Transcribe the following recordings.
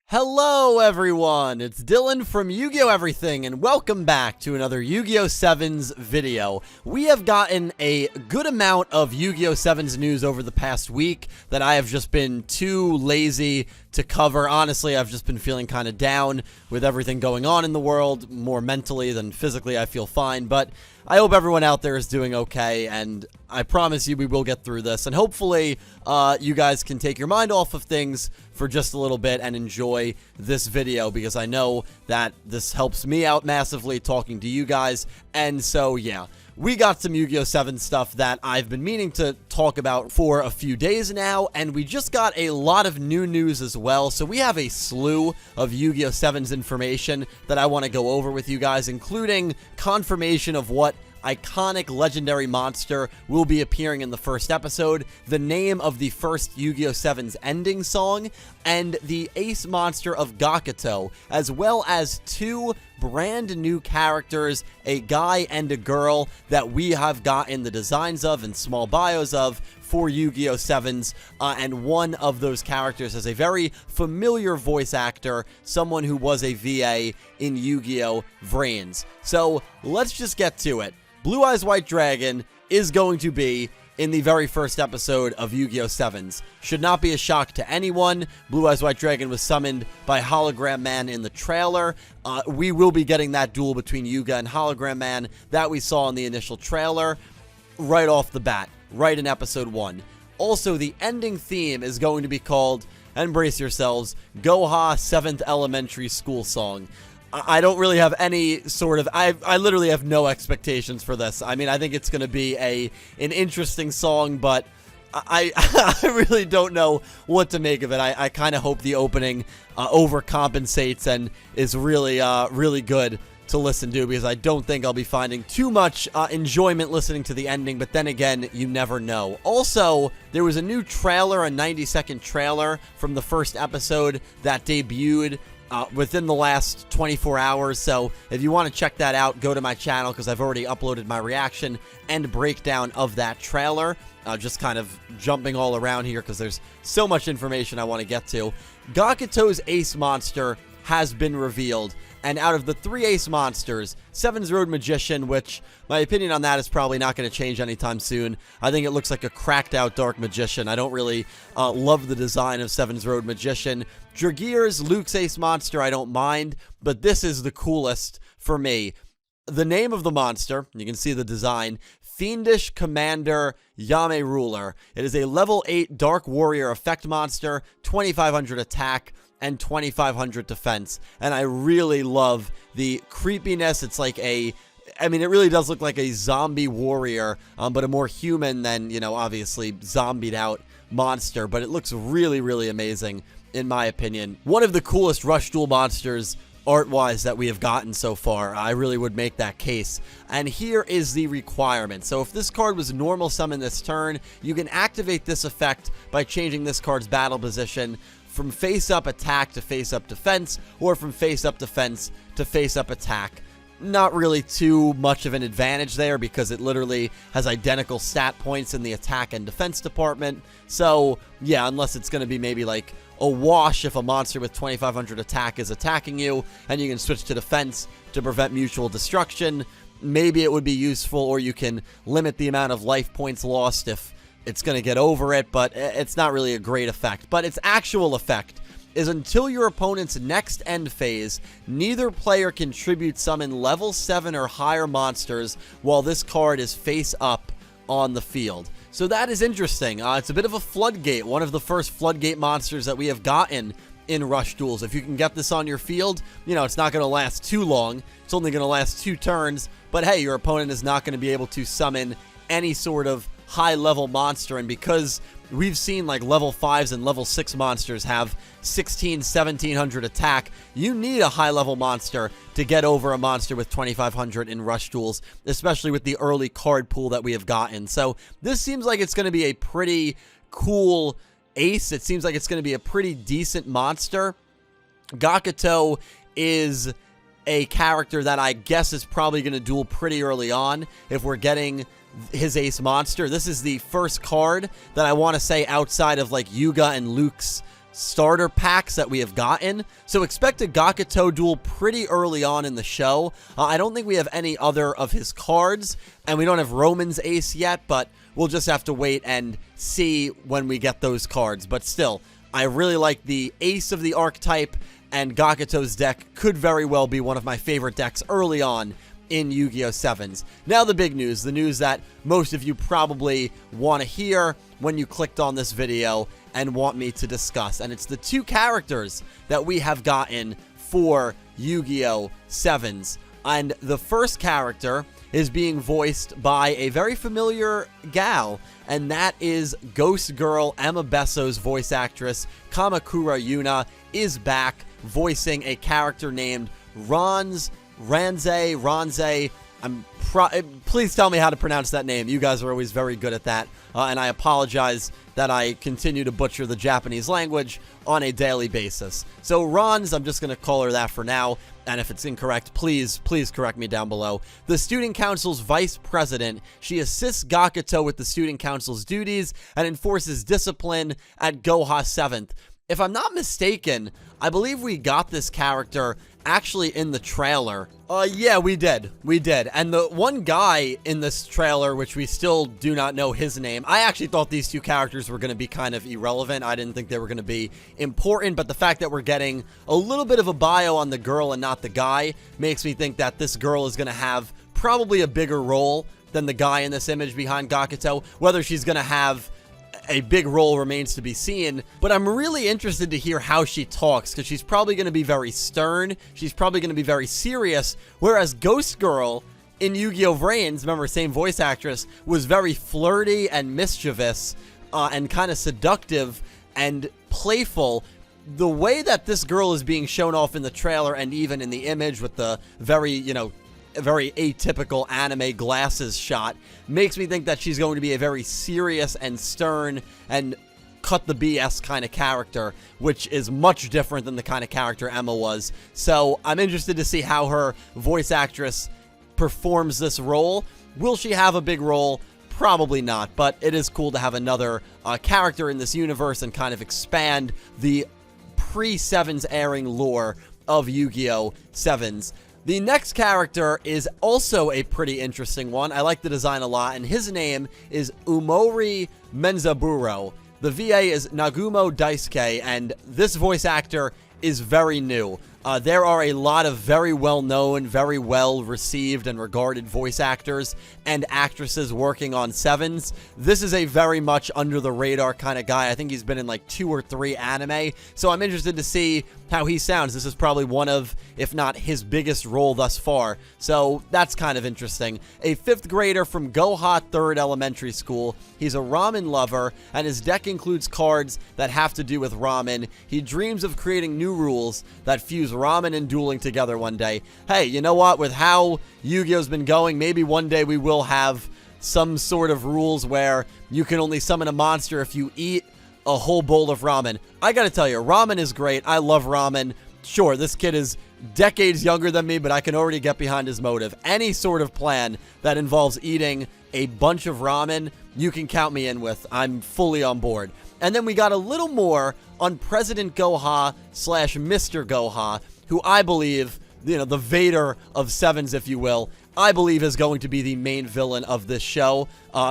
Hello everyone, it's Dylan from Yugioh Everything, and welcome back to another Yu-Gi-Oh! 7's video. We have gotten a good amount of Yu-Gi-Oh! 7's news over the past week that I have just been too lazy to cover. Honestly, I've just been feeling kind of down with everything going on in the world, more mentally than physically. I feel fine, but I hope everyone out there is doing okay, and I promise you we will get through this, and hopefully you guys can take your mind off of things for just a little bit and enjoy this video, because I know that this helps me out massively talking to you guys. And so yeah, we got some Yu-Gi-Oh! 7 stuff that I've been meaning to talk about for a few days now, and we just got a lot of new news as well. So we have a slew of Yu-Gi-Oh! 7's information that I want to go over with you guys, including confirmation of what iconic legendary monster will be appearing in the first episode, the name of the first Yu-Gi-Oh! 7's ending song, and the ace monster of Gakuto, as well as two brand new characters, a guy and a girl, that we have gotten the designs of and small bios of for Yu-Gi-Oh! 7's, and one of those characters has a very familiar voice actor, someone who was a VA in Yu-Gi-Oh! Vrains. So let's just get to it. Blue Eyes White Dragon is going to be in the very first episode of Yu-Gi-Oh! 7's. Should not be a shock to anyone. Blue Eyes White Dragon was summoned by Hologram Man in the trailer. We will be getting that duel between Yuga and Hologram Man that we saw in the initial trailer right off the bat, right in episode 1. Also, the ending theme is going to be called, and brace yourselves, Goha 7th Elementary School Song. I don't really have any sort of, I literally have no expectations for this. I mean, I think it's going to be an interesting song, but I really don't know what to make of it. I kind of hope the opening overcompensates and is really, really good to listen to, because I don't think I'll be finding too much enjoyment listening to the ending, but then again, you never know. Also, there was a new trailer, a 90-second trailer from the first episode that debuted within the last 24 hours, so if you want to check that out, go to my channel, because I've already uploaded my reaction and breakdown of that trailer. Just kind of jumping all around here, because there's so much information I want to get to. Gakuto's Ace monster has been revealed, and out of the 3 Ace monsters, 7's Road Magician, which my opinion on that is probably not going to change anytime soon. I think it looks like a cracked out Dark Magician. I don't really love the design of 7's Road Magician. Dragear's Luke's Ace monster, I don't mind, but this is the coolest for me. The name of the monster, you can see the design, Fiendish Commander Yame Ruler. It is a level 8 Dark Warrior effect monster, 2500 attack, and 2500 defense, and I really love the creepiness. It's like it really does look like a zombie warrior, but a more human than, you know, obviously zombied out monster, but it looks really, really amazing in my opinion. One of the coolest Rush Duel monsters art-wise that we have gotten so far. I really would make that case. And here is the requirement. So if this card was normal summon this turn, you can activate this effect by changing this card's battle position from face-up attack to face-up defense, or from face-up defense to face-up attack. Not really too much of an advantage there, because it literally has identical stat points in the attack and defense department. So yeah, unless it's going to be maybe like a wash if a monster with 2500 attack is attacking you, and you can switch to defense to prevent mutual destruction, maybe it would be useful, or you can limit the amount of life points lost if it's going to get over it, but it's not really a great effect. But its actual effect is until your opponent's next end phase, neither player can tribute summon level 7 or higher monsters while this card is face up on the field. So that is interesting. It's a bit of a floodgate, one of the first floodgate monsters that we have gotten in Rush Duels. If you can get this on your field, you know, it's not going to last too long. It's only going to last 2 turns, but hey, your opponent is not going to be able to summon any sort of high-level monster, and because we've seen like level 5s and level 6 monsters have 1700 attack, you need a high-level monster to get over a monster with 2500 in Rush Duels, especially with the early card pool that we have gotten. So this seems like it's going to be a pretty cool ace. It seems like it's going to be a pretty decent monster. Gakuto is a character that I guess is probably going to duel pretty early on if we're getting his ace monster. This is the first card that I want to say outside of like Yuga and Luke's starter packs that we have gotten, so expect a Gakuto duel pretty early on in the show. I don't think we have any other of his cards, and we don't have Roman's Ace yet, but we'll just have to wait and see when we get those cards. But still, I really like the Ace of the archetype, and Gakuto's deck could very well be one of my favorite decks early on in Yu-Gi-Oh! 7s. Now the big news, the news that most of you probably want to hear when you clicked on this video and want me to discuss, and it's the 2 characters that we have gotten for Yu-Gi-Oh! 7s. And the first character is being voiced by a very familiar gal, and that is Ghost Girl Emma Besso's voice actress. Kamakura Yuna is back voicing a character named Ranze. Please tell me how to pronounce that name. You guys are always very good at that, and I apologize that I continue to butcher the Japanese language on a daily basis. So Ranze, I'm just going to call her that for now, and if it's incorrect, please correct me down below. The Student Council's vice president, she assists Gakuto with the Student Council's duties and enforces discipline at Goha 7th. If I'm not mistaken, I believe we got this character actually in the trailer. Yeah, we did. And the one guy in this trailer, which we still do not know his name, I actually thought these 2 characters were going to be kind of irrelevant. I didn't think they were going to be important, but the fact that we're getting a little bit of a bio on the girl and not the guy makes me think that this girl is going to have probably a bigger role than the guy in this image behind Gakuto. Whether she's going to have a big role remains to be seen, but I'm really interested to hear how she talks, because she's probably going to be very stern, she's probably going to be very serious, whereas Ghost Girl in Yu-Gi-Oh! Vrains, remember, same voice actress, was very flirty and mischievous, and kind of seductive and playful. The way that this girl is being shown off in the trailer and even in the image with the very, very atypical anime glasses shot makes me think that she's going to be a very serious and stern and cut the BS kind of character, which is much different than the kind of character Emma was. So I'm interested to see how her voice actress performs this role. Will she have a big role? Probably not, but it is cool to have another character in this universe and kind of expand the pre-7s airing lore of Yu-Gi-Oh! 7s. The next character is also a pretty interesting one. I like the design a lot, and his name is Umori Menzaburo. The VA is Nagumo Daisuke, and this voice actor is very new. There are a lot of very well-known, very well-received and regarded voice actors and actresses working on 7s. This is a very much under-the-radar kind of guy. I think he's been in like 2 or 3 anime, so I'm interested to see how he sounds. This is probably one of, if not his biggest role thus far, so that's kind of interesting. A 5th grader from Goha 3rd Elementary School. He's a ramen lover, and his deck includes cards that have to do with ramen. He dreams of creating new rules that fuse ramen and dueling together one day. Hey, you know what? With how Yu-Gi-Oh's been going, maybe one day we will have some sort of rules where you can only summon a monster if you eat a whole bowl of ramen. I gotta tell you, ramen is great. I love ramen. Sure, this kid is decades younger than me, but I can already get behind his motive. Any sort of plan that involves eating a bunch of ramen, you can count me in with. I'm fully on board. And then we got a little more on President Goha / Mr. Goha, who I believe, the Vader of 7s, if you will, I believe is going to be the main villain of this show.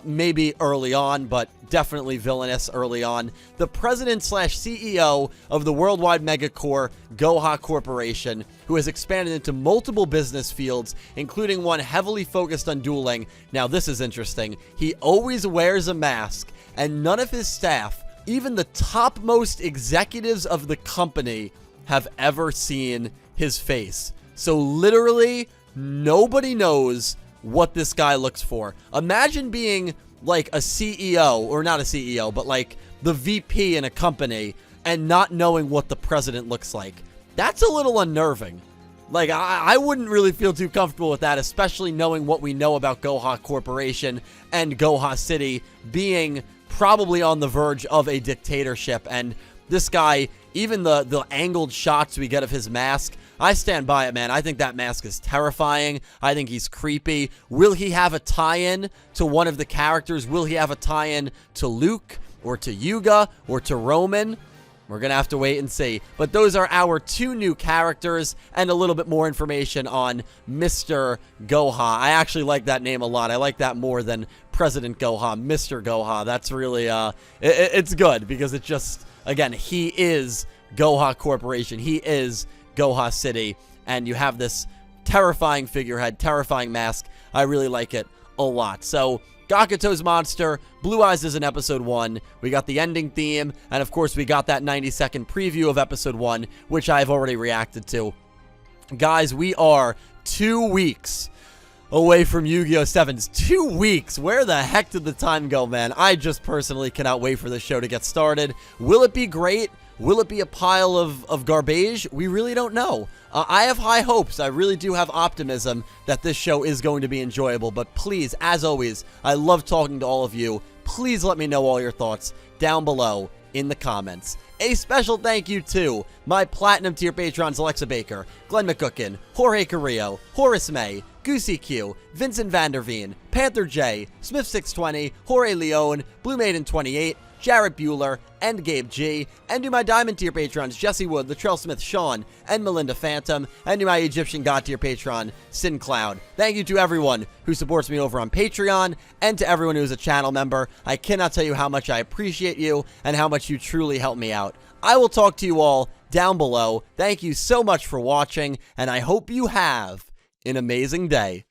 Maybe early on, but definitely villainous early on. The president / CEO of the worldwide megacore Goha Corporation, who has expanded into multiple business fields, including one heavily focused on dueling. Now, this is interesting. He always wears a mask, and none of his staff, even the topmost executives of the company, have ever seen his face. So literally, nobody knows what this guy looks for. Imagine being like a CEO, or not a CEO, but like the VP in a company and not knowing what the president looks like. That's a little unnerving. Like, I wouldn't really feel too comfortable with that, especially knowing what we know about Goha Corporation and Goha City being probably on the verge of a dictatorship. And this guy, even the angled shots we get of his mask, I stand by it, man. I think that mask is terrifying. I think he's creepy. Will he have a tie-in to one of the characters? Will he have a tie-in to Luke or to Yugioh or to Roman? We're going to have to wait and see. But those are our 2 new characters and a little bit more information on Mr. Goha. I actually like that name a lot. I like that more than President Goha, Mr. Goha. That's really, it's good because it just, again, he is Goha Corporation. He is Goha City. And you have this terrifying figurehead, terrifying mask. I really like it a lot. So, Gakuto's monster, Blue Eyes is in episode 1. We got the ending theme, and of course we got that 90-second preview of episode 1, which I've already reacted to. Guys, we are 2 weeks away from Yu-Gi-Oh! 7's. 2 weeks! Where the heck did the time go, man? I just personally cannot wait for this show to get started. Will it be great? Will it be a pile of garbage? We really don't know. I have high hopes. I really do have optimism that this show is going to be enjoyable. But please, as always, I love talking to all of you. Please let me know all your thoughts down below in the comments. A special thank you to my Platinum tier patrons Alexa Baker, Glen McGookin, Jorge Carrillo, Horace Maye, Goosey Q, Vincent Van Der Veen, Panther J, Smith 620, Jorge Leon, Blue Maiden 28, Jarrett Buller, and Gabe G, and to my Diamond tier patrons Jesse Wood, Latrell Smith, Sean, and Melinda Phantom, and to my Egyptian God tier patron Syn Cloud. Thank you to everyone who supports me over on Patreon, and to everyone who is a channel member. I cannot tell you how much I appreciate you, and how much you truly help me out. I will talk to you all down below. Thank you so much for watching, and I hope you have an amazing day.